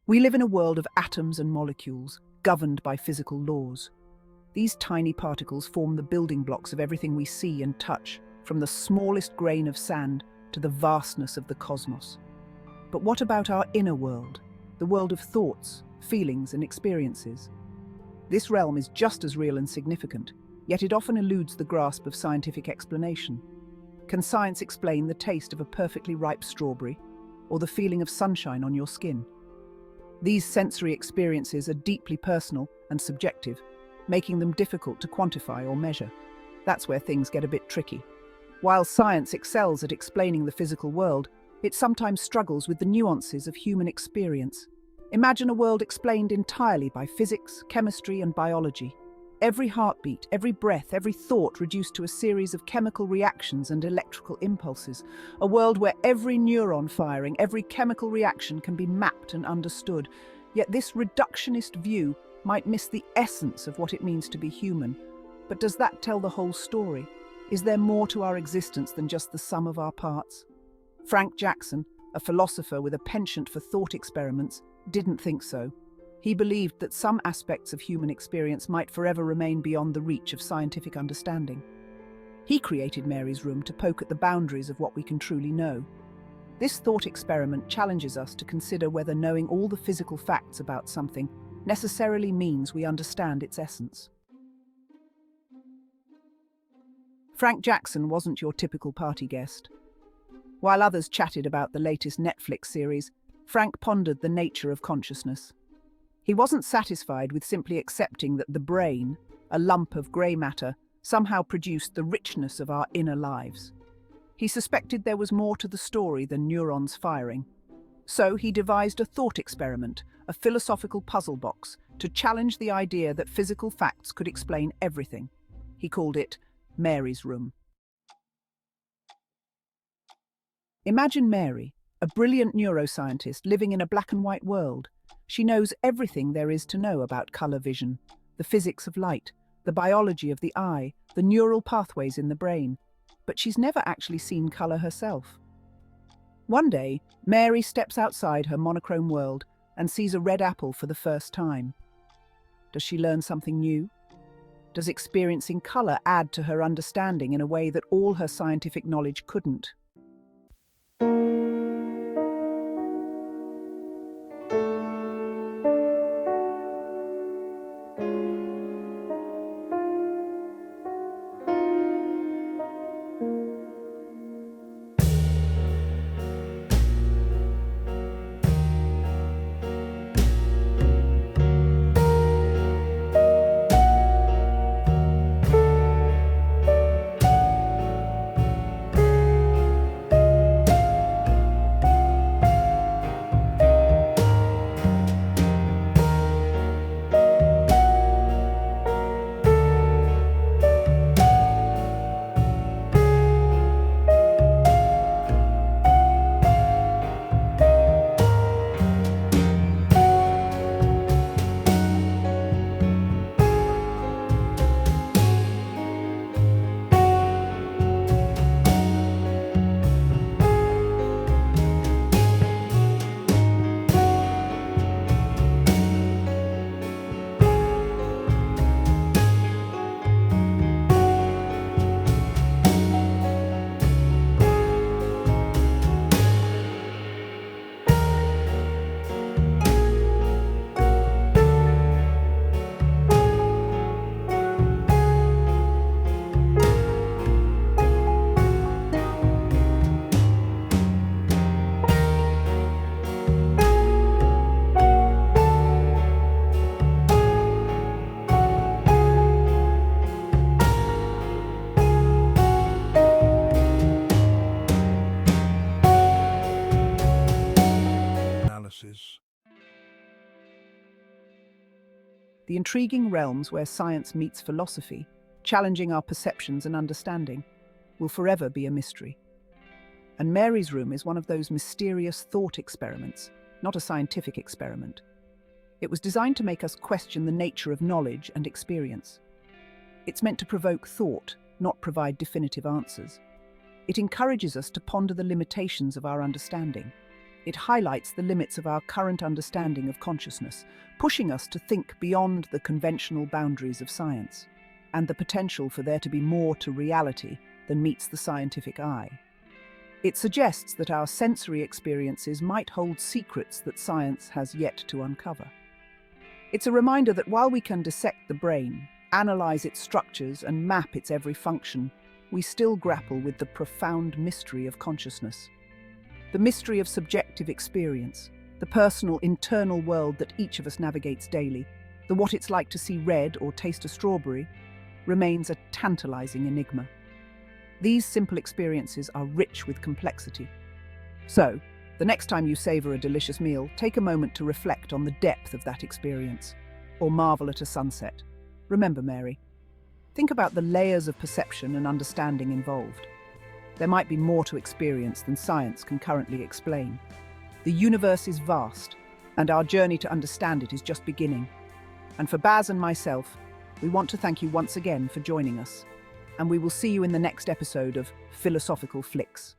We live in a world of atoms and molecules, governed by physical laws. These tiny particles form the building blocks of everything we see and touch, from the smallest grain of sand to the vastness of the cosmos. But what about our inner world, the world of thoughts, feelings, and experiences? This realm is just as real and significant, yet it often eludes the grasp of scientific explanation. Can science explain the taste of a perfectly ripe strawberry, or the feeling of sunshine on your skin? These sensory experiences are deeply personal and subjective, making them difficult to quantify or measure. That's where things get a bit tricky. While science excels at explaining the physical world, it sometimes struggles with the nuances of human experience. Imagine a world explained entirely by physics, chemistry, and biology. Every heartbeat, every breath, every thought reduced to a series of chemical reactions and electrical impulses. A world where every neuron firing, every chemical reaction can be mapped and understood. Yet this reductionist view might miss the essence of what it means to be human. But does that tell the whole story? Is there more to our existence than just the sum of our parts? Frank Jackson, a philosopher with a penchant for thought experiments, didn't think so. He believed that some aspects of human experience might forever remain beyond the reach of scientific understanding. He created Mary's Room to poke at the boundaries of what we can truly know. This thought experiment challenges us to consider whether knowing all the physical facts about something necessarily means we understand its essence. Frank Jackson wasn't your typical party guest. While others chatted about the latest Netflix series, Frank pondered the nature of consciousness. He wasn't satisfied with simply accepting that the brain, a lump of grey matter, somehow produced the richness of our inner lives. He suspected there was more to the story than neurons firing. So he devised a thought experiment, a philosophical puzzle box, to challenge the idea that physical facts could explain everything. He called it Mary's Room. Imagine Mary, a brilliant neuroscientist living in a black and white world. She knows everything there is to know about color vision, the physics of light, the biology of the eye, the neural pathways in the brain. But she's never actually seen color herself. One day, Mary steps outside her monochrome world and sees a red apple for the first time. Does she learn something new? Does experiencing color add to her understanding in a way that all her scientific knowledge couldn't? The intriguing realms where science meets philosophy, challenging our perceptions and understanding, will forever be a mystery. And Mary's Room is one of those mysterious thought experiments, not a scientific experiment. It was designed to make us question the nature of knowledge and experience. It's meant to provoke thought, not provide definitive answers. It encourages us to ponder the limitations of our understanding. It highlights the limits of our current understanding of consciousness, pushing us to think beyond the conventional boundaries of science, and the potential for there to be more to reality than meets the scientific eye. It suggests that our sensory experiences might hold secrets that science has yet to uncover. It's a reminder that while we can dissect the brain, analyze its structures, and map its every function, we still grapple with the profound mystery of consciousness. The mystery of subjective experience, the personal internal world that each of us navigates daily, the what it's like to see red or taste a strawberry, remains a tantalizing enigma. These simple experiences are rich with complexity. So, the next time you savor a delicious meal, take a moment to reflect on the depth of that experience, or marvel at a sunset. Remember, Mary, think about the layers of perception and understanding involved. There might be more to experience than science can currently explain. The universe is vast, and our journey to understand it is just beginning. And for Baz and myself, we want to thank you once again for joining us. And we will see you in the next episode of Philosophical Flicks.